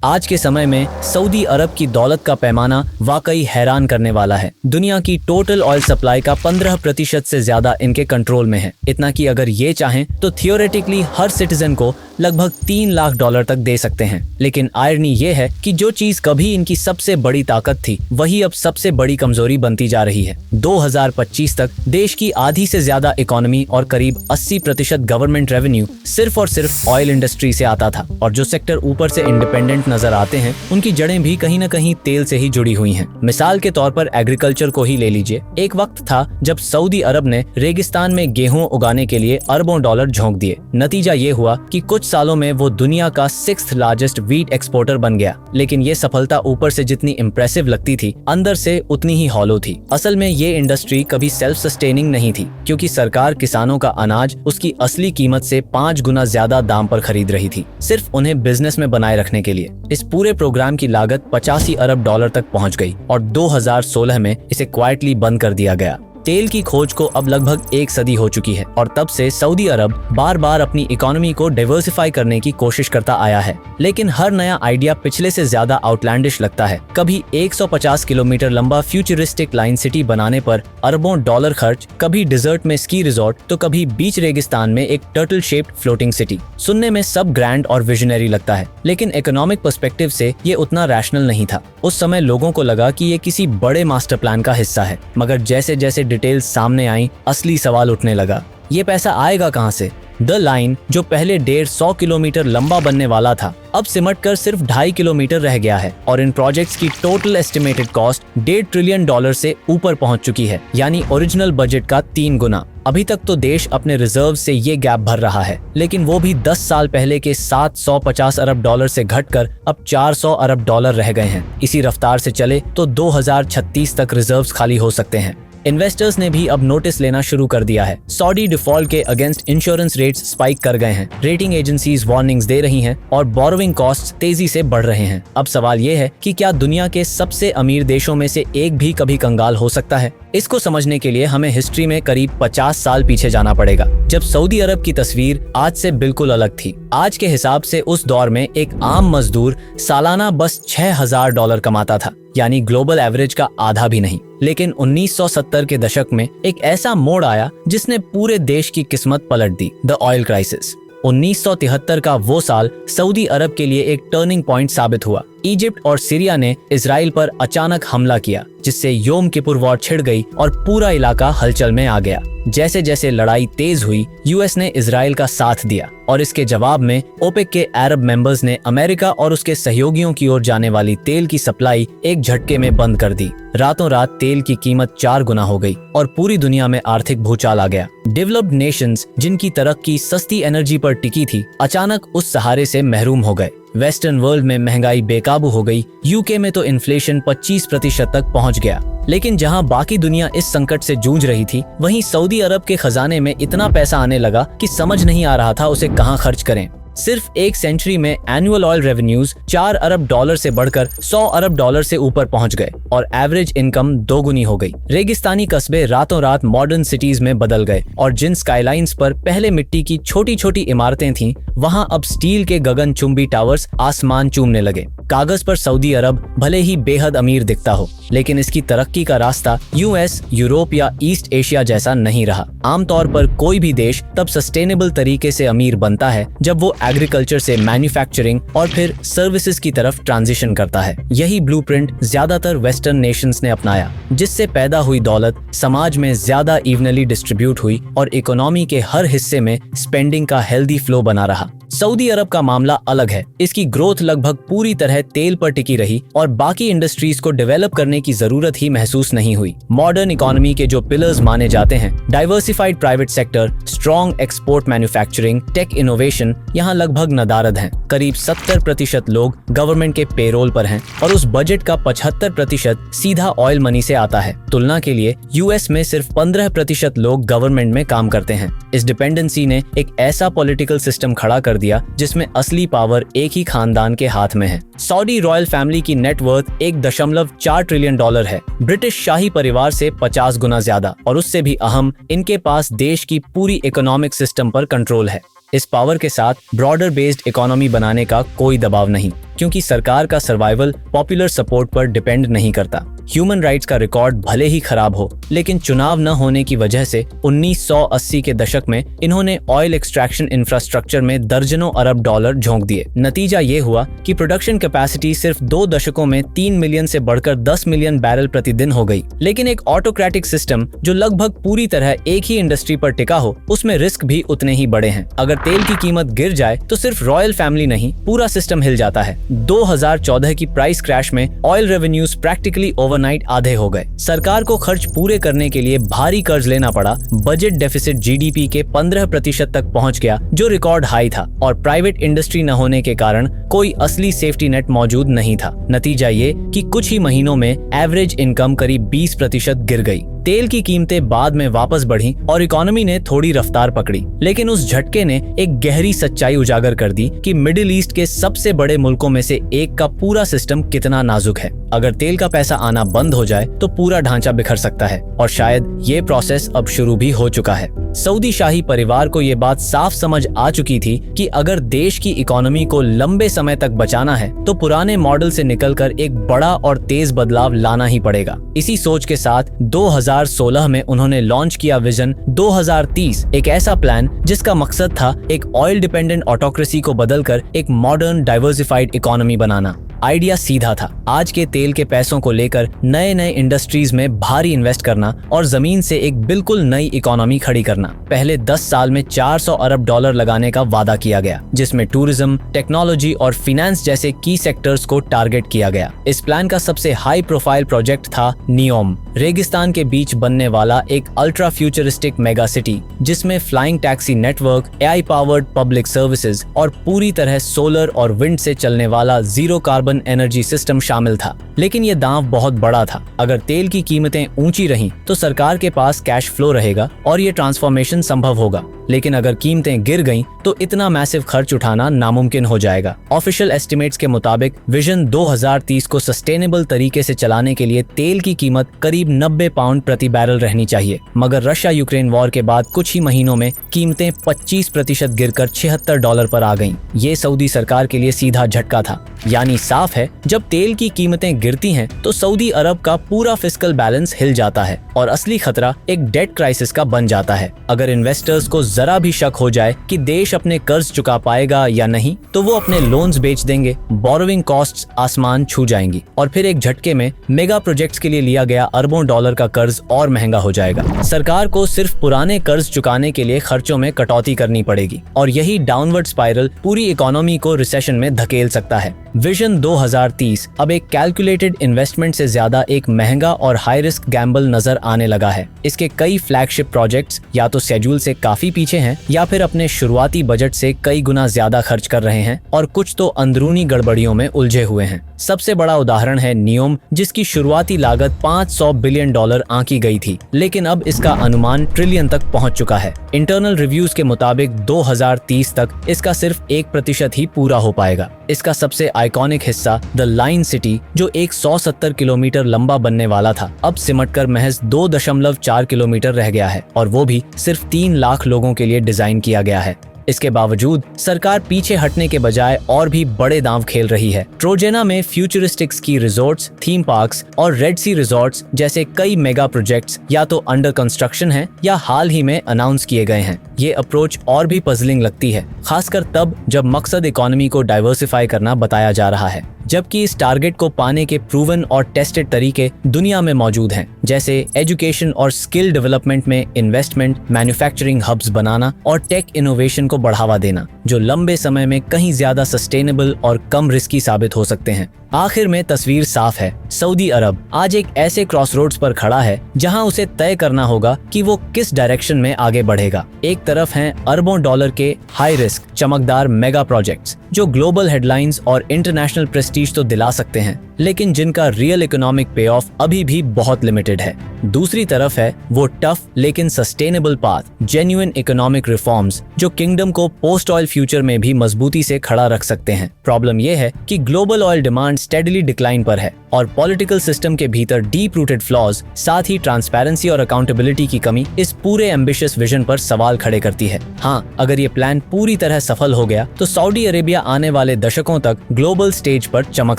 आज के समय में सऊदी अरब की दौलत का पैमाना वाकई हैरान करने वाला है। दुनिया की टोटल ऑयल सप्लाई का 15% से ज्यादा इनके कंट्रोल में है। इतना कि अगर ये चाहें तो थियोरेटिकली हर सिटीजन को लगभग $3 लाख तक दे सकते हैं। लेकिन आयरनी ये है कि जो चीज कभी इनकी सबसे बड़ी ताकत थी वही अब सबसे बड़ी कमजोरी बनती जा रही है। 2025 तक देश की आधी से ज्यादा इकोनॉमी और करीब 80% गवर्नमेंट रेवेन्यू सिर्फ और सिर्फ ऑयल इंडस्ट्री से आता था, और जो सेक्टर ऊपर से इंडिपेंडेंट नजर आते हैं उनकी जड़ें भी कहीं न कहीं तेल से ही जुड़ी हुई हैं। मिसाल के तौर पर एग्रीकल्चर को ही ले लीजिए। एक वक्त था जब सऊदी अरब ने रेगिस्तान में गेहूं उगाने के लिए अरबों डॉलर झोंक दिए। नतीजा ये हुआ कि कुछ सालों में वो दुनिया का 6th लार्जेस्ट व्हीट एक्सपोर्टर बन गया। लेकिन ये सफलता ऊपर से जितनी इम्प्रेसिव लगती थी, अंदर से उतनी ही हॉलो थी। असल में ये इंडस्ट्री कभी सेल्फ सस्टेनिंग नहीं थी, क्योंकि सरकार किसानों का अनाज उसकी असली कीमत से 5 गुना ज्यादा दाम पर खरीद रही थी, सिर्फ उन्हें बिजनेस में बनाए रखने के लिए। इस पूरे प्रोग्राम की लागत $85 अरब तक पहुंच गई और 2016 में इसे क्वाइटली बंद कर दिया गया। तेल की खोज को अब लगभग 1 सदी हो चुकी है और तब से सऊदी अरब बार बार अपनी इकोनॉमी को डाइवर्सिफाई करने की कोशिश करता आया है। लेकिन हर नया आइडिया पिछले से ज्यादा आउटलैंडिश लगता है। कभी 150 किलोमीटर लंबा फ्यूचरिस्टिक लाइन सिटी बनाने पर अरबों डॉलर खर्च, कभी डिजर्ट में स्की रिजॉर्ट, तो कभी बीच रेगिस्तान में एक टर्टल शेप्ड फ्लोटिंग सिटी। सुनने में सब ग्रैंड और विजनरी लगता है, लेकिन इकोनॉमिक पर्सपेक्टिव से ये उतना रैशनल नहीं था। उस समय लोगों को लगा कि ये किसी बड़े मास्टर प्लान का हिस्सा है, मगर जैसे जैसे डिटेल्स सामने आई, असली सवाल उठने लगा। ये पैसा आएगा कहां से? द लाइन, जो पहले 150 किलोमीटर लंबा बनने वाला था, अब सिमट कर सिर्फ 2.5 किलोमीटर रह गया है और इन प्रोजेक्ट्स की टोटल एस्टिमेटेड कॉस्ट $1.5 ट्रिलियन से ऊपर पहुंच चुकी है, यानी ओरिजिनल बजट का 3 गुना। अभी तक तो देश अपने रिजर्व से ये गैप भर रहा है, लेकिन वो भी 10 साल पहले के $750 अरब से घटकर अब $400 अरब रह गए हैं। इसी रफ्तार से चले तो 2036 तक रिजर्व्स खाली हो सकते हैं। इन्वेस्टर्स ने भी अब नोटिस लेना शुरू कर दिया है। सऊदी डिफॉल्ट के अगेंस्ट इंश्योरेंस रेट्स स्पाइक कर गए हैं, रेटिंग एजेंसीज वार्निंग्स दे रही हैं और बोरोइंग कॉस्ट्स तेजी से बढ़ रहे हैं। अब सवाल ये है कि क्या दुनिया के सबसे अमीर देशों में से एक भी कभी कंगाल हो सकता है? इसको समझने के लिए हमें हिस्ट्री में करीब 50 साल पीछे जाना पड़ेगा, जब सऊदी अरब की तस्वीर आज से बिल्कुल अलग थी। आज के हिसाब से उस दौर में एक आम मजदूर सालाना बस $6,000 कमाता था, यानी ग्लोबल एवरेज का आधा भी नहीं। लेकिन 1970 के दशक में एक ऐसा मोड़ आया जिसने पूरे देश की किस्मत पलट दी, द ऑयल क्राइसिस। 1973 का वो साल सऊदी अरब के लिए एक टर्निंग पॉइंट साबित हुआ। इजिप्ट और सीरिया ने इजराइल पर अचानक हमला किया, जिससे योम किपुर वॉर छिड़ गई और पूरा इलाका हलचल में आ गया। जैसे जैसे लड़ाई तेज हुई, यूएस ने इजराइल का साथ दिया और इसके जवाब में ओपेक के अरब मेंबर्स ने अमेरिका और उसके सहयोगियों की ओर जाने वाली तेल की सप्लाई एक झटके में बंद कर दी। रातों रात तेल की कीमत 4 गुना हो गई और पूरी दुनिया में आर्थिक भूचाल आ गया। डेवलप्ड नेशंस, जिनकी तरक्की सस्ती एनर्जी पर टिकी थी, अचानक उस सहारे से महरूम हो गए। वेस्टर्न वर्ल्ड में महंगाई बेकाबू हो गई। यूके में तो इन्फ्लेशन 25% तक पहुंच गया। लेकिन जहां बाकी दुनिया इस संकट से जूझ रही थी, वहीं सऊदी अरब के खजाने में इतना पैसा आने लगा कि समझ नहीं आ रहा था उसे कहां खर्च करें। सिर्फ एक सेंचुरी में एनुअल ऑयल रेवेन्यूज $4 अरब से बढ़कर $100 अरब से ऊपर पहुंच गए और एवरेज इनकम 2 गुनी हो गई। रेगिस्तानी कस्बे रातों रात मॉडर्न सिटीज में बदल गए और जिन स्काईलाइंस पर पहले मिट्टी की छोटी छोटी इमारतें थीं, वहां अब स्टील के गगनचुंबी टावर्स आसमान चूमने लगे। कागज पर सऊदी अरब भले ही बेहद अमीर दिखता हो, लेकिन इसकी तरक्की का रास्ता यूएस, यूरोप या ईस्ट एशिया जैसा नहीं रहा। आमतौर पर कोई भी देश तब सस्टेनेबल तरीके से अमीर बनता है जब वो एग्रीकल्चर से मैन्युफैक्चरिंग और फिर सर्विसेज की तरफ ट्रांजिशन करता है। यही ब्लूप्रिंट ज्यादातर वेस्टर्न नेशंस ने अपनाया, जिससे पैदा हुई दौलत समाज में ज्यादा इवनली डिस्ट्रीब्यूट हुई और इकोनॉमी के हर हिस्से में स्पेंडिंग का हेल्दी फ्लो बना रहा। सऊदी अरब का मामला अलग है। इसकी ग्रोथ लगभग पूरी तरह तेल पर टिकी रही और बाकी इंडस्ट्रीज को डेवलप करने की जरूरत ही महसूस नहीं हुई। मॉडर्न इकोनॉमी के जो पिलर्स माने जाते हैं, diversified private sector, strong export manufacturing, tech innovation, यहाँ लगभग नदारद हैं। करीब 70% लोग गवर्नमेंट के पेरोल पर हैं और उस बजट का 75% सीधा ऑयल मनी से आता है। तुलना के लिए यूएस में सिर्फ 15% लोग गवर्नमेंट में काम करते हैं। इस डिपेंडेंसी ने एक ऐसा पॉलिटिकल सिस्टम खड़ा कर दिया जिसमें असली पावर एक ही खानदान के हाथ में है। सऊदी रॉयल फैमिली की नेटवर्थ $1.4 ट्रिलियन है, ब्रिटिश शाही परिवार से 50 गुना ज्यादा, और उससे भी अहम, इनके पास देश की पूरी इकोनॉमिक सिस्टम पर कंट्रोल है। इस पावर के साथ ब्रॉडर बेस्ड इकोनॉमी बनाने का कोई दबाव नहीं। क्योंकि सरकार का सर्वाइवल पॉपुलर सपोर्ट पर डिपेंड नहीं करता। ह्यूमन राइट्स का रिकॉर्ड भले ही खराब हो, लेकिन चुनाव न होने की वजह से 1980 के दशक में इन्होंने ऑयल एक्सट्रैक्शन इंफ्रास्ट्रक्चर में दर्जनों अरब डॉलर झोंक दिए। नतीजा ये हुआ कि प्रोडक्शन कैपेसिटी सिर्फ 2 दशकों में 3 मिलियन से बढ़कर 10 मिलियन बैरल प्रतिदिन हो गई। लेकिन एक ऑटोक्रेटिक सिस्टम जो लगभग पूरी तरह एक ही इंडस्ट्री पर टिका हो, उसमें रिस्क भी उतने ही बड़े हैं। अगर तेल की कीमत गिर जाए तो सिर्फ रॉयल फैमिली नहीं, पूरा सिस्टम हिल जाता है। 2014 की प्राइस क्रैश में ऑयल रेवेन्यूज प्रैक्टिकली ओवरनाइट आधे हो गए। सरकार को खर्च पूरे करने के लिए भारी कर्ज लेना पड़ा। बजट डेफिसिट जीडीपी के 15% तक पहुंच गया, जो रिकॉर्ड हाई था, और प्राइवेट इंडस्ट्री न होने के कारण कोई असली सेफ्टी नेट मौजूद नहीं था। नतीजा ये कि कुछ ही महीनों में एवरेज इनकम करीब 20% गिर गई। तेल की कीमतें बाद में वापस बढ़ी और इकोनॉमी ने थोड़ी रफ्तार पकड़ी, लेकिन उस झटके ने एक गहरी सच्चाई उजागर कर दी कि मिडिल ईस्ट के सबसे बड़े मुल्कों में से एक का पूरा सिस्टम कितना नाजुक है। अगर तेल का पैसा आना बंद हो जाए तो पूरा ढांचा बिखर सकता है, और शायद ये प्रोसेस अब शुरू भी हो चुका है। सऊदी शाही परिवार को ये बात साफ समझ आ चुकी थी कि अगर देश की इकोनॉमी को लंबे समय तक बचाना है तो पुराने मॉडल से निकलकर एक बड़ा और तेज बदलाव लाना ही पड़ेगा। इसी सोच के साथ 2016 में उन्होंने लॉन्च किया विजन 2030, एक ऐसा प्लान जिसका मकसद था एक ऑयल डिपेंडेंट ऑटोक्रेसी को बदलकर एक मॉडर्न डाइवर्सिफाइड इकोनॉमी बनाना। आइडिया सीधा था, आज के तेल के पैसों को लेकर नए नए इंडस्ट्रीज में भारी इन्वेस्ट करना और जमीन से एक बिल्कुल नई इकोनॉमी खड़ी करना। पहले 10 साल में 400 अरब डॉलर लगाने का वादा किया गया, जिसमें टूरिज्म, टेक्नोलॉजी और फाइनेंस जैसे की सेक्टर्स को टारगेट किया गया। इस प्लान का सबसे हाई प्रोफाइल प्रोजेक्ट था नियोम, रेगिस्तान के बीच बनने वाला एक अल्ट्रा फ्यूचरिस्टिक मेगा सिटी, जिसमें flying taxi network, AI powered public services और पूरी तरह सोलर और विंड से चलने वाला जीरो कार्बन एनर्जी सिस्टम शामिल था। लेकिन ये दांव बहुत बड़ा था। अगर तेल की कीमतें ऊंची रहीं तो सरकार के पास कैश फ्लो रहेगा और ये ट्रांसफॉर्मेशन संभव होगा, लेकिन अगर कीमतें गिर गईं तो इतना मैसिव खर्च उठाना नामुमकिन हो जाएगा। ऑफिशियल एस्टिमेट्स के मुताबिक विजन 2030 को सस्टेनेबल तरीके से चलाने के लिए तेल की कीमत करीब 90 पाउंड प्रति बैरल रहनी चाहिए, मगर रशिया यूक्रेन वॉर के बाद कुछ ही महीनों में कीमतें 25% गिरकर $76 पर आ गईं। ये सऊदी सरकार के लिए सीधा झटका था। यानी साफ है, जब तेल की कीमतें गिरती हैं तो सऊदी अरब का पूरा फिस्कल बैलेंस हिल जाता है और असली खतरा एक डेट क्राइसिस का बन जाता है। अगर इन्वेस्टर्स को जरा भी शक हो जाए कि देश अपने कर्ज चुका पाएगा या नहीं, तो वो अपने लोन्स बेच देंगे, बोरोइंग कॉस्ट्स आसमान छू जाएंगी और फिर एक झटके में मेगा प्रोजेक्ट्स के लिए लिया गया अरबों डॉलर का कर्ज और महंगा हो जाएगा। सरकार को सिर्फ पुराने कर्ज चुकाने के लिए खर्चों में कटौती करनी पड़ेगी और यही डाउनवर्ड स्पाइरल पूरी इकोनॉमी को रिसेशन में धकेल सकता है। विजन 2030 अब एक कैलकुलेटेड इन्वेस्टमेंट से ज्यादा एक महंगा और हाई रिस्क गैम्बल नजर आने लगा है। इसके कई फ्लैगशिप प्रोजेक्ट्स या तो शेड्यूल से काफी पीछे हैं या फिर अपने शुरुआती बजट से कई गुना ज्यादा खर्च कर रहे हैं, और कुछ तो अंदरूनी गड़बड़ियों में उलझे हुए हैं। सबसे बड़ा उदाहरण है नियोम, जिसकी शुरुआती लागत $500 बिलियन आंकी गई थी, लेकिन अब इसका अनुमान ट्रिलियन तक पहुंच चुका है। इंटरनल रिव्यूज के मुताबिक 2030 तक इसका सिर्फ 1% ही पूरा हो पाएगा। इसका सबसे आइकॉनिक हिस्सा द लाइन सिटी, जो 170 किलोमीटर लंबा बनने वाला था, अब सिमटकर महज 2.4 किलोमीटर रह गया है, और वो भी सिर्फ 3 लाख लोगों के लिए डिजाइन किया गया है। इसके बावजूद सरकार पीछे हटने के बजाय और भी बड़े दांव खेल रही है। ट्रोजेना में futuristic ski resorts, theme parks और रेड सी रिजॉर्ट्स जैसे कई मेगा प्रोजेक्ट्स या तो अंडर कंस्ट्रक्शन हैं या हाल ही में अनाउंस किए गए हैं। ये अप्रोच और भी पजलिंग लगती है, खासकर तब जब मकसद इकोनॉमी को डाइवर्सिफाई करना बताया जा रहा है, जबकि इस टारगेट को पाने के प्रूवन और टेस्टेड तरीके दुनिया में मौजूद हैं, जैसे एजुकेशन और स्किल डेवलपमेंट में इन्वेस्टमेंट, मैन्युफैक्चरिंग हब्स बनाना और टेक इनोवेशन को बढ़ावा देना, जो लंबे समय में कहीं ज्यादा सस्टेनेबल और कम रिस्की साबित हो सकते हैं। आखिर में तस्वीर साफ है, सऊदी अरब आज एक ऐसे क्रॉसरोड्स पर खड़ा है जहां उसे तय करना होगा कि वो किस डायरेक्शन में आगे बढ़ेगा। एक तरफ हैं अरबों डॉलर के हाई रिस्क चमकदार मेगा प्रोजेक्ट्स जो ग्लोबल हेडलाइंस और इंटरनेशनल प्रेस्टीज तो दिला सकते हैं, लेकिन जिनका रियल इकोनॉमिक पे ऑफ अभी भी बहुत लिमिटेड है। दूसरी तरफ है वो टफ लेकिन sustainable path, genuine economic reforms जो किंगडम को पोस्ट ऑयल फ्यूचर में भी मजबूती से खड़ा रख सकते हैं। प्रॉब्लम यह है कि global oil demand steadily decline पर है और पॉलिटिकल सिस्टम के भीतर डीप रूटेड फ्लॉज, साथ ही ट्रांसपेरेंसी और अकाउंटेबिलिटी की कमी इस पूरे एम्बिशियस विजन पर सवाल खड़े करती है। हाँ, अगर ये प्लान पूरी तरह सफल हो गया तो सऊदी अरेबिया आने वाले दशकों तक ग्लोबल स्टेज पर चमक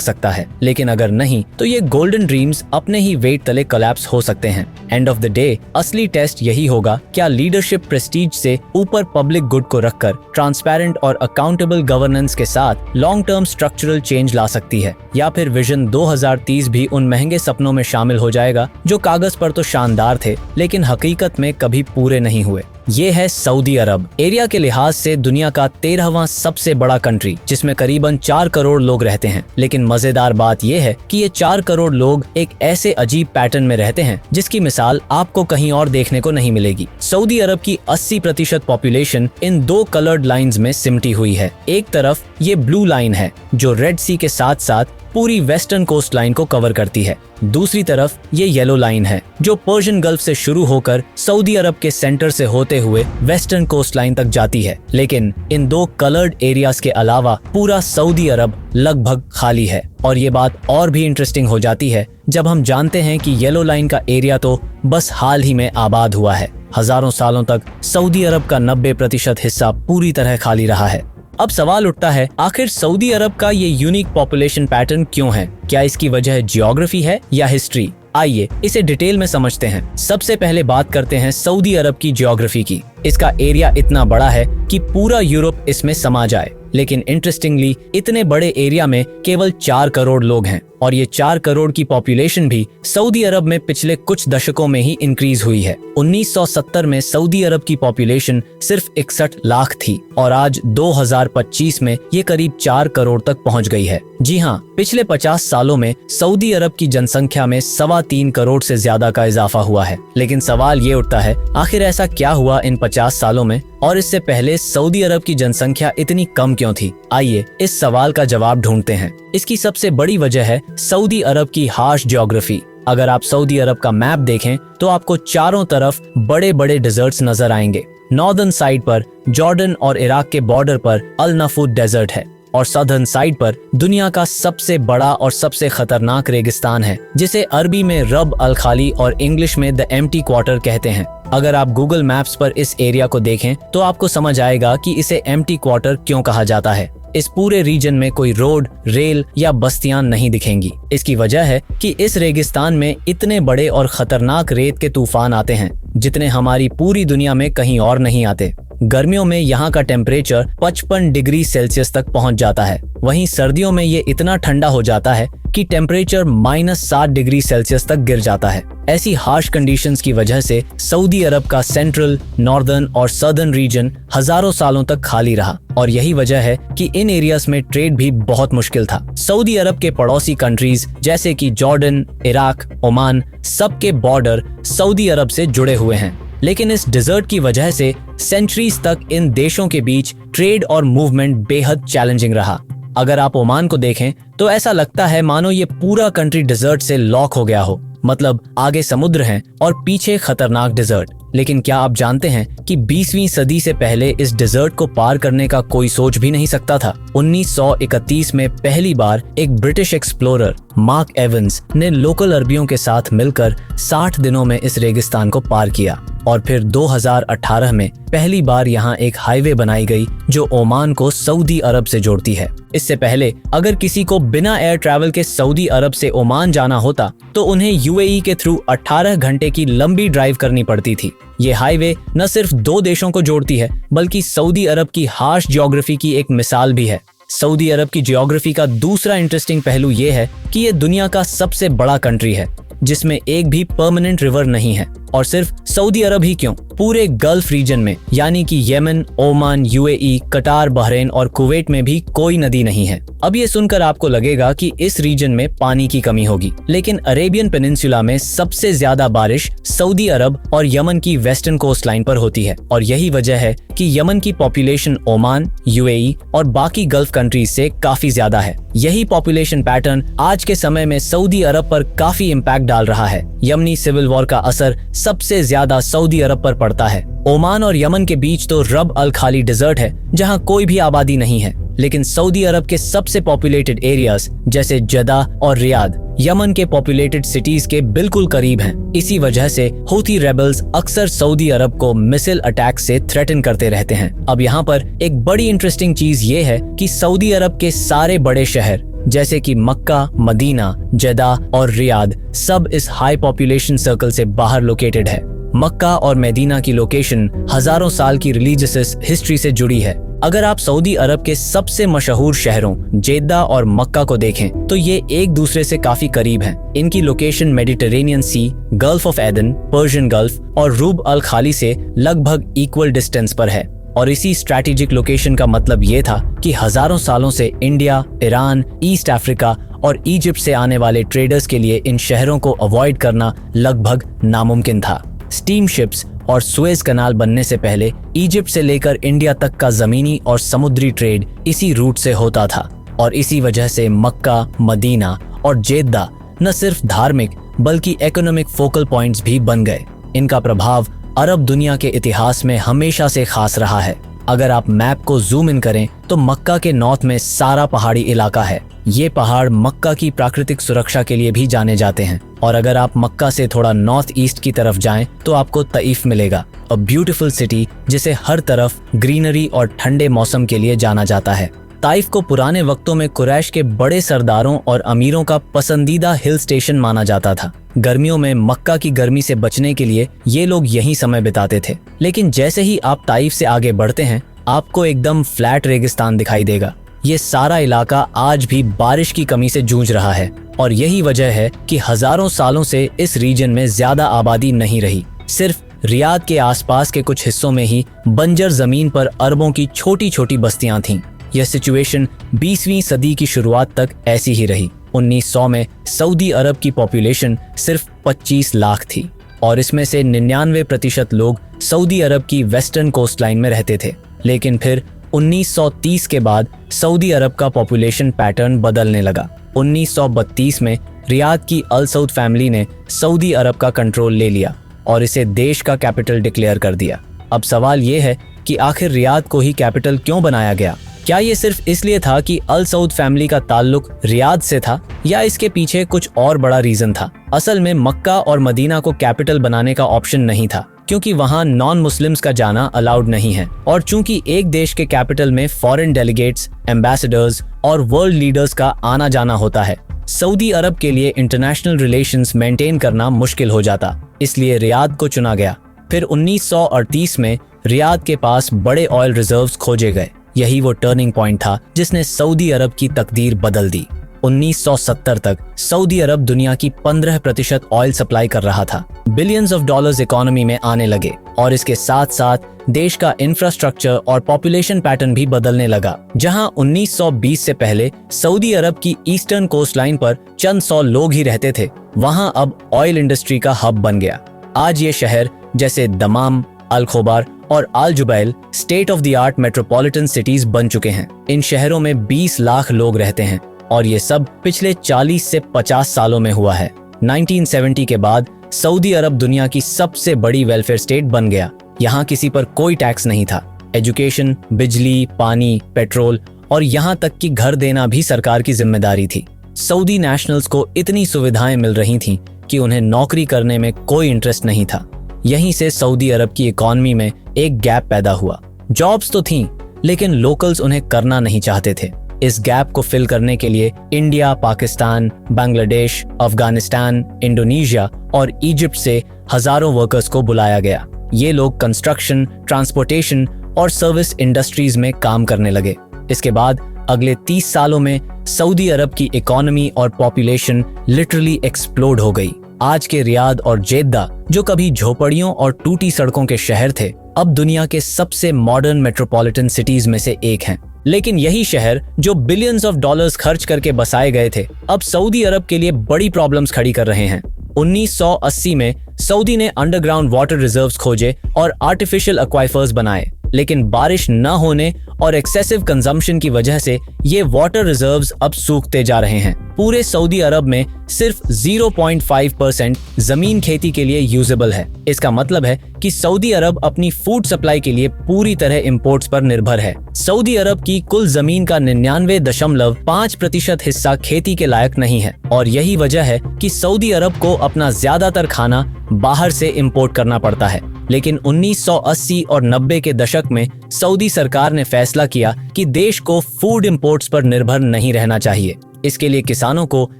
सकता है, लेकिन अगर नहीं तो ये गोल्डन ड्रीम्स अपने ही वेट तले कोलैप्स हो सकते हैं। एंड ऑफ द डे असली टेस्ट यही होगा, क्या लीडरशिप प्रेस्टीज से ऊपर पब्लिक गुड को रखकर ट्रांसपेरेंट और अकाउंटेबल गवर्नेंस के साथ लॉन्ग टर्म स्ट्रक्चरल चेंज ला सकती है, या फिर विजन 2030 भी उन महंगे सपनों में शामिल हो जाएगा जो कागज पर तो शानदार थे लेकिन हकीकत में कभी पूरे नहीं हुए। ये है सऊदी अरब, एरिया के लिहाज से दुनिया का 13वां सबसे बड़ा कंट्री, जिसमें करीबन 4 करोड़ लोग रहते हैं। लेकिन मजेदार बात यह है कि ये 4 करोड़ लोग एक ऐसे अजीब पैटर्न में रहते हैं जिसकी मिसाल आपको कहीं और देखने को नहीं मिलेगी। सऊदी अरब की 80% पॉपुलेशन इन 2 कलर्ड लाइंस में सिमटी हुई है। एक तरफ ये ब्लू लाइन है जो रेड सी के साथ साथ पूरी वेस्टर्न कोस्ट लाइन को कवर करती है। दूसरी तरफ ये येलो लाइन है जो पर्शियन गल्फ से शुरू होकर सऊदी अरब के सेंटर से होते हुए वेस्टर्न कोस्ट लाइन तक जाती है। लेकिन इन 2 कलर्ड एरियाज के अलावा पूरा सऊदी अरब लगभग खाली है। और ये बात और भी इंटरेस्टिंग हो जाती है जब हम जानते हैं कि येलो लाइन का एरिया तो बस हाल ही में आबाद हुआ है। हजारों सालों तक सऊदी अरब का 90% हिस्सा पूरी तरह खाली रहा है। अब सवाल उठता है, आखिर सऊदी अरब का ये यूनिक पॉपुलेशन पैटर्न क्यों है? क्या इसकी वजह जियोग्राफी है या हिस्ट्री? आइए इसे डिटेल में समझते हैं। सबसे पहले बात करते हैं सऊदी अरब की जियोग्राफी की। इसका एरिया इतना बड़ा है कि पूरा यूरोप इसमें समा जाए, लेकिन इंटरेस्टिंगली इतने बड़े एरिया में केवल 4 करोड़ लोग हैं और ये 4 करोड़ की पॉपुलेशन भी सऊदी अरब में पिछले कुछ दशकों में ही इंक्रीज हुई है। 1970 में सऊदी अरब की पॉपुलेशन सिर्फ 61 लाख थी और आज 2025 में ये करीब 4 करोड़ तक पहुंच गई है। जी हाँ, पिछले 50 सालों में सऊदी अरब की जनसंख्या में 3.25 करोड़ से ज्यादा का इजाफा हुआ है। लेकिन सवाल ये उठता है, आखिर ऐसा क्या हुआ इन 50 सालों में और इससे पहले सऊदी अरब की जनसंख्या इतनी कम क्यों थी? आइए इस सवाल का जवाब ढूंढते हैं। इसकी सबसे बड़ी वजह है सऊदी अरब की हार्श ज्योग्राफी। अगर आप सऊदी अरब का मैप देखें तो आपको चारों तरफ बड़े बड़े डिजर्ट्स नजर आएंगे। नॉर्दर्न साइड पर जॉर्डन और इराक के बॉर्डर पर अल नफूद डेजर्ट है और सदर्न साइड पर दुनिया का सबसे बड़ा और सबसे खतरनाक रेगिस्तान है, जिसे अरबी में रब अल खाली और इंग्लिश में द एम्प्टी क्वार्टर कहते हैं। अगर आप गूगल मैप्स पर इस एरिया को देखें तो आपको समझ आएगा कि इसे एम्प्टी क्वार्टर क्यों कहा जाता है। इस पूरे रीजन में कोई रोड, रेल या बस्तियां नहीं दिखेंगी। इसकी वजह है कि इस रेगिस्तान में इतने बड़े और खतरनाक रेत के तूफान आते हैं जितने हमारी पूरी दुनिया में कहीं और नहीं आते। गर्मियों में यहाँ का टेम्परेचर 55 डिग्री सेल्सियस तक पहुँच जाता है। वहीं सर्दियों में ये इतना ठंडा हो जाता है कि टेम्परेचर -7 डिग्री सेल्सियस तक गिर जाता है। ऐसी हार्श कंडीशंस की वजह से सऊदी अरब का सेंट्रल, नॉर्दर्न और सदर्न रीजन हजारों सालों तक खाली रहा और यही वजह है कि इन एरियाज में ट्रेड भी बहुत मुश्किल था। सऊदी अरब के पड़ोसी कंट्रीज जैसे कि जॉर्डन, इराक, ओमान, सबके बॉर्डर सऊदी अरब से जुड़े हुए हैं। लेकिन इस डिजर्ट की वजह से सेंचुरीज तक इन देशों के बीच ट्रेड और मूवमेंट बेहद चैलेंजिंग रहा। अगर आप ओमान को देखें तो ऐसा लगता है मानो ये पूरा कंट्री डिजर्ट से लॉक हो गया हो, मतलब आगे समुद्र है और पीछे खतरनाक डिजर्ट। लेकिन क्या आप जानते हैं कि 20वीं सदी से पहले इस डिजर्ट को पार करने का कोई सोच भी नहीं सकता था। 1931 में पहली बार एक ब्रिटिश एक्सप्लोरर मार्क एवंस ने लोकल अरबियों के साथ मिलकर 60 दिनों में इस रेगिस्तान को पार किया और फिर 2018 में पहली बार यहाँ एक हाईवे बनाई गई जो ओमान को सऊदी अरब से जोड़ती है। इससे पहले अगर किसी को बिना एयर ट्रैवल के सऊदी अरब से ओमान जाना होता तो उन्हें यूएई के थ्रू 18 घंटे की लंबी ड्राइव करनी पड़ती थी। ये हाईवे न सिर्फ 2 देशों को जोड़ती है बल्कि सऊदी अरब की हार्श ज्योग्राफी की एक मिसाल भी है। सऊदी अरब की ज्योग्राफी का दूसरा इंटरेस्टिंग पहलू ये है कि ये दुनिया का सबसे बड़ा कंट्री है जिसमें एक भी परमानेंट रिवर नहीं है। और सिर्फ सऊदी अरब ही क्यों, पूरे गल्फ रीजन में यानी कि यमन, ओमान, यूएई, कटार, बहरीन और कुवैत में भी कोई नदी नहीं है। अब ये सुनकर आपको लगेगा कि इस रीजन में पानी की कमी होगी, लेकिन अरेबियन पेनिनसुला में सबसे ज्यादा बारिश सऊदी अरब और यमन की वेस्टर्न कोस्ट लाइन पर होती है और यही वजह है कि यमन की पॉपुलेशन ओमान, यूएई और बाकी गल्फ कंट्रीज से काफी ज्यादा है। यही पॉपुलेशन पैटर्न आज के समय में सऊदी अरब पर काफी इम्पैक्ट डाल रहा है। यमनी सिविल वॉर का असर सबसे ज्यादा सऊदी अरब पर पड़ता है। ओमान और यमन के बीच तो रब अल खाली डिजर्ट है जहां कोई भी आबादी नहीं है, लेकिन सऊदी अरब के सबसे पॉपुलेटेड एरियाज जैसे जदा और रियाद यमन के पॉपुलेटेड सिटीज के बिल्कुल करीब हैं। इसी वजह से हूथी रेबल्स अक्सर सऊदी अरब को मिसाइल अटैक से थ्रेटन करते रहते हैं। अब यहाँ पर एक बड़ी इंटरेस्टिंग चीज ये है कि सऊदी अरब के सारे बड़े शहर जैसे कि मक्का, मदीना, जदा और रियाद सब इस हाई पॉपुलेशन सर्कल से बाहर लोकेटेड है। मक्का और मदीना की लोकेशन हजारों साल की रिलीजियस हिस्ट्री से जुड़ी है। अगर आप सऊदी अरब के सबसे मशहूर शहरों जेद्दा और मक्का को देखें तो ये एक दूसरे से काफी करीब हैं। इनकी location Mediterranean sea, gulf of Aden, Persian gulf और रूब अल खाली से लगभग इक्वल डिस्टेंस पर है। और इसी स्ट्रैटेजिक लोकेशन का मतलब ये था कि हजारों सालों से इंडिया, ईरान, ईस्ट अफ्रीका और इजिप्ट से आने वाले ट्रेडर्स के लिए इन शहरों को अवॉइड करना लगभग नामुमकिन था। स्टीम शिप्स और सुएज कनाल बनने से पहले इजिप्ट से लेकर इंडिया तक का जमीनी और समुद्री ट्रेड इसी रूट से होता था और इसी वजह से मक्का, मदीना और जेद्दा न सिर्फ धार्मिक बल्कि इकोनॉमिक फोकल पॉइंट्स भी बन गए। इनका प्रभाव अरब दुनिया के इतिहास में हमेशा से खास रहा है। अगर आप मैप को जूम इन करें तो मक्का के नॉर्थ में सारा पहाड़ी इलाका है। ये पहाड़ मक्का की प्राकृतिक सुरक्षा के लिए भी जाने जाते हैं। और अगर आप मक्का से थोड़ा नॉर्थ ईस्ट की तरफ जाएं तो आपको तईफ मिलेगा, अ ब्यूटीफुल सिटी जिसे हर तरफ ग्रीनरी और ठंडे मौसम के लिए जाना जाता है। ताइफ को पुराने वक्तों में कुरैश के बड़े सरदारों और अमीरों का पसंदीदा हिल स्टेशन माना जाता था। गर्मियों में मक्का की गर्मी से बचने के लिए ये लोग यहीं समय बिताते थे। लेकिन जैसे ही आप ताइफ से आगे बढ़ते हैं आपको एकदम फ्लैट रेगिस्तान दिखाई देगा। ये सारा इलाका आज भी बारिश की कमी से जूझ रहा है और यही वजह है कि हजारों सालों से इस रीजन में ज्यादा आबादी नहीं रही। सिर्फ रियाद के आसपास के कुछ हिस्सों में ही बंजर जमीन पर अरबों की छोटी छोटी बस्तियां थीं। यह सिचुएशन 20वीं सदी की शुरुआत तक ऐसी ही रही। 1900 में सऊदी अरब की पॉपुलेशन सिर्फ 25 लाख थी और इसमें से 99% लोग सऊदी अरब की वेस्टर्न कोस्ट लाइन में रहते थे। लेकिन फिर 1930 के बाद सऊदी अरब का पॉपुलेशन पैटर्न बदलने लगा। 1932 में रियाद की अल सऊद फैमिली ने सऊदी अरब का कंट्रोल ले लिया और इसे देश का कैपिटल डिक्लेयर कर दिया। अब सवाल ये है कि आखिर रियाद को ही कैपिटल क्यों बनाया गया? क्या ये सिर्फ इसलिए था कि अल सऊद फैमिली का ताल्लुक रियाद से था या इसके पीछे कुछ और बड़ा रीजन था? असल में मक्का और मदीना को कैपिटल बनाने का ऑप्शन नहीं था क्योंकि वहां नॉन मुस्लिम्स का जाना अलाउड नहीं है और चूंकि एक देश के कैपिटल में फॉरेन डेलीगेट्स, एम्बेसडर्स और वर्ल्ड लीडर्स का आना जाना होता है, सऊदी अरब के लिए इंटरनेशनल रिलेशंस मेंटेन करना मुश्किल हो जाता। इसलिए रियाद को चुना गया। फिर 1938 में रियाद के पास बड़े ऑयल रिजर्व्स खोजे गए। यही वो टर्निंग पॉइंट था जिसने सऊदी अरब की तकदीर बदल दी। 1970 तक सऊदी अरब दुनिया की 15% ऑयल सप्लाई कर रहा था। बिलियंस ऑफ डॉलर्स इकोनॉमी में आने लगे और इसके साथ साथ देश का इंफ्रास्ट्रक्चर और पॉपुलेशन पैटर्न भी बदलने लगा। जहां 1920 से पहले सऊदी अरब की ईस्टर्न कोस्ट लाइन पर चंद 100 लोग ही रहते थे, वहां अब ऑयल इंडस्ट्री का हब बन गया। आज ये शहर जैसे दमाम, अल खोबार और al Jubail state of the art metropolitan cities बन चुके हैं। इन शहरों में 20 लाख लोग रहते हैं और ये सब पिछले 40 से 50 सालों में हुआ है। 1970 के बाद सऊदी अरब दुनिया की सबसे बड़ी वेलफेयर स्टेट बन गया। यहाँ किसी पर कोई टैक्स नहीं था। एजुकेशन, बिजली, पानी, पेट्रोल और यहाँ तक कि घर देना भी सरकार की जिम्मेदारी थी। सऊदी नेशनल्स को इतनी सुविधाएं मिल रही थीं कि उन्हें नौकरी करने में कोई इंटरेस्ट नहीं था। यहीं से सऊदी अरब की इकॉनमी में एक गैप पैदा हुआ। जॉब्स तो थीं, लेकिन लोकल्स उन्हें करना नहीं चाहते थे। इस गैप को फिल करने के लिए इंडिया, पाकिस्तान, बांग्लादेश, अफगानिस्तान, इंडोनेशिया और इजिप्ट से हजारों वर्कर्स को बुलाया गया। ये लोग कंस्ट्रक्शन, ट्रांसपोर्टेशन और सर्विस इंडस्ट्रीज में काम करने लगे। इसके बाद अगले 30 सालों में सऊदी अरब की इकोनॉमी और पॉपुलेशन लिटरली एक्सप्लोड हो गई। आज के रियाद और जेद्दा, जो कभी झोपड़ियों और टूटी सड़कों के शहर थे, अब दुनिया के सबसे मॉडर्न मेट्रोपॉलिटन सिटीज में से एक हैं। लेकिन यही शहर जो बिलियंस ऑफ डॉलर्स खर्च करके बसाए गए थे, अब सऊदी अरब के लिए बड़ी प्रॉब्लम्स खड़ी कर रहे हैं। 1980 में सऊदी ने अंडरग्राउंड वाटर रिजर्व्स खोजे और आर्टिफिशियल एक्वाइफर्स बनाए, लेकिन बारिश न होने और एक्सेसिव कंजम्पशन की वजह से ये वाटर रिजर्व्स अब सूखते जा रहे हैं। पूरे सऊदी अरब में सिर्फ 0.5% जमीन खेती के लिए यूजेबल है। इसका मतलब है कि सऊदी अरब अपनी फूड सप्लाई के लिए पूरी तरह इंपोर्ट्स पर निर्भर है। सऊदी अरब की कुल जमीन का 99.5% हिस्सा खेती के लायक नहीं है, और यही वजह है कि सऊदी अरब को अपना ज्यादातर खाना बाहर से इंपोर्ट करना पड़ता है। लेकिन 1980 और 90 के दशक में सऊदी सरकार ने फैसला किया कि देश को फूड इंपोर्ट्स पर निर्भर नहीं रहना चाहिए। इसके लिए किसानों को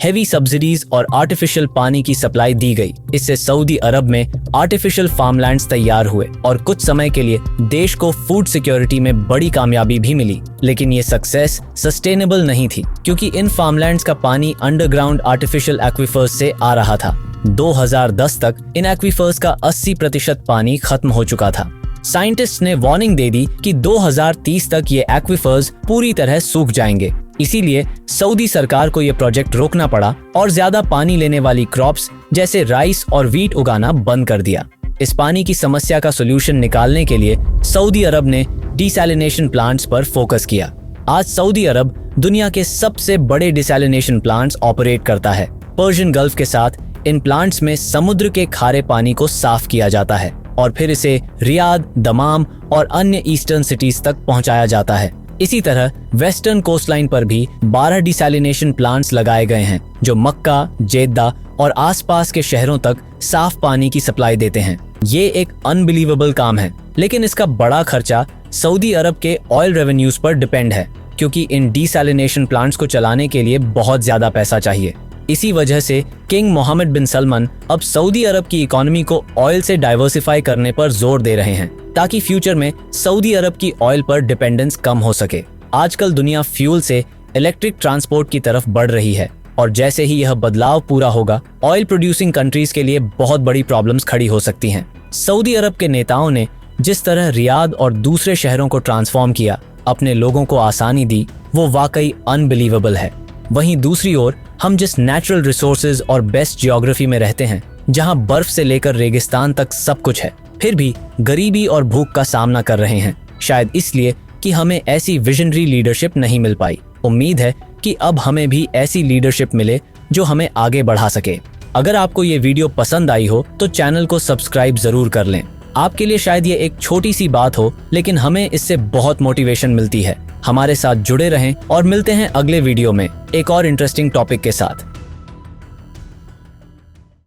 हेवी सब्सिडीज और आर्टिफिशियल पानी की सप्लाई दी गई। इससे सऊदी अरब में आर्टिफिशियल फार्मलैंड्स तैयार हुए और कुछ समय के लिए देश को फूड सिक्योरिटी में बड़ी कामयाबी भी मिली। लेकिन ये सक्सेस सस्टेनेबल नहीं थी, क्योंकि इन फार्मलैंड्स का पानी अंडरग्राउंड आर्टिफिशियल एक्विफर्स से आ रहा था। 2010 तक इन एक्विफर्स का 80% पानी खत्म हो चुका था। साइंटिस्ट ने वार्निंग दे दी कि 2030 तक ये एक्विफर्स पूरी तरह सूख जाएंगे। इसीलिए सऊदी सरकार को ये प्रोजेक्ट रोकना पड़ा और ज्यादा पानी लेने वाली क्रॉप्स जैसे राइस और वीट उगाना बंद कर दिया। इस पानी की समस्या का सोल्यूशन निकालने के लिए सऊदी अरब ने डिसैलिनेशन प्लांट्स पर फोकस किया। आज सऊदी अरब दुनिया के सबसे बड़े डिसैलिनेशन प्लांट्स ऑपरेट करता है। पर्शियन गल्फ के साथ इन प्लांट्स में समुद्र के खारे पानी को साफ किया जाता है और फिर इसे रियाद, दमाम और अन्य ईस्टर्न सिटीज तक पहुंचाया जाता है। इसी तरह वेस्टर्न कोस्टलाइन पर भी 12 डिसैलिनेशन प्लांट्स लगाए गए हैं, जो मक्का, जेद्दा और आसपास के शहरों तक साफ पानी की सप्लाई देते हैं। ये एक अनबिलीवेबल काम है, लेकिन इसका बड़ा खर्चा सऊदी अरब के ऑयल रेवेन्यूज पर डिपेंड है, क्योंकि इन डिसैलिनेशन प्लांट्स को चलाने के लिए बहुत ज्यादा पैसा चाहिए। इसी वजह से किंग मोहम्मद बिन सलमान अब सऊदी अरब की इकोनॉमी को ऑयल से डाइवर्सिफाई करने पर जोर दे रहे हैं, ताकि फ्यूचर में सऊदी अरब की ऑयल पर डिपेंडेंस कम हो सके। आजकल दुनिया फ्यूल से इलेक्ट्रिक ट्रांसपोर्ट की तरफ बढ़ रही है, और जैसे ही यह बदलाव पूरा होगा, ऑयल प्रोड्यूसिंग कंट्रीज के लिए बहुत बड़ी प्रॉब्लम्स खड़ी हो सकती हैं। सऊदी अरब के नेताओं ने जिस तरह रियाद और दूसरे शहरों को ट्रांसफॉर्म किया, अपने लोगों को आसानी दी, वो वाकई अनबिलीवेबल है। वहीं दूसरी ओर हम जिस नेचुरल रिसोर्सेज और बेस्ट जियोग्राफी में रहते हैं, जहां बर्फ से लेकर रेगिस्तान तक सब कुछ है, फिर भी गरीबी और भूख का सामना कर रहे हैं, शायद इसलिए कि हमें ऐसी विजनरी लीडरशिप नहीं मिल पाई। उम्मीद है कि अब हमें भी ऐसी लीडरशिप मिले जो हमें आगे बढ़ा सके। अगर आपको ये वीडियो पसंद आई हो तो चैनल को सब्सक्राइब जरूर कर लें। आपके लिए शायद ये एक छोटी सी बात हो, लेकिन हमें इससे बहुत मोटिवेशन मिलती है। हमारे साथ जुड़े रहें और मिलते हैं अगले वीडियो में एक और इंटरेस्टिंग टॉपिक के साथ।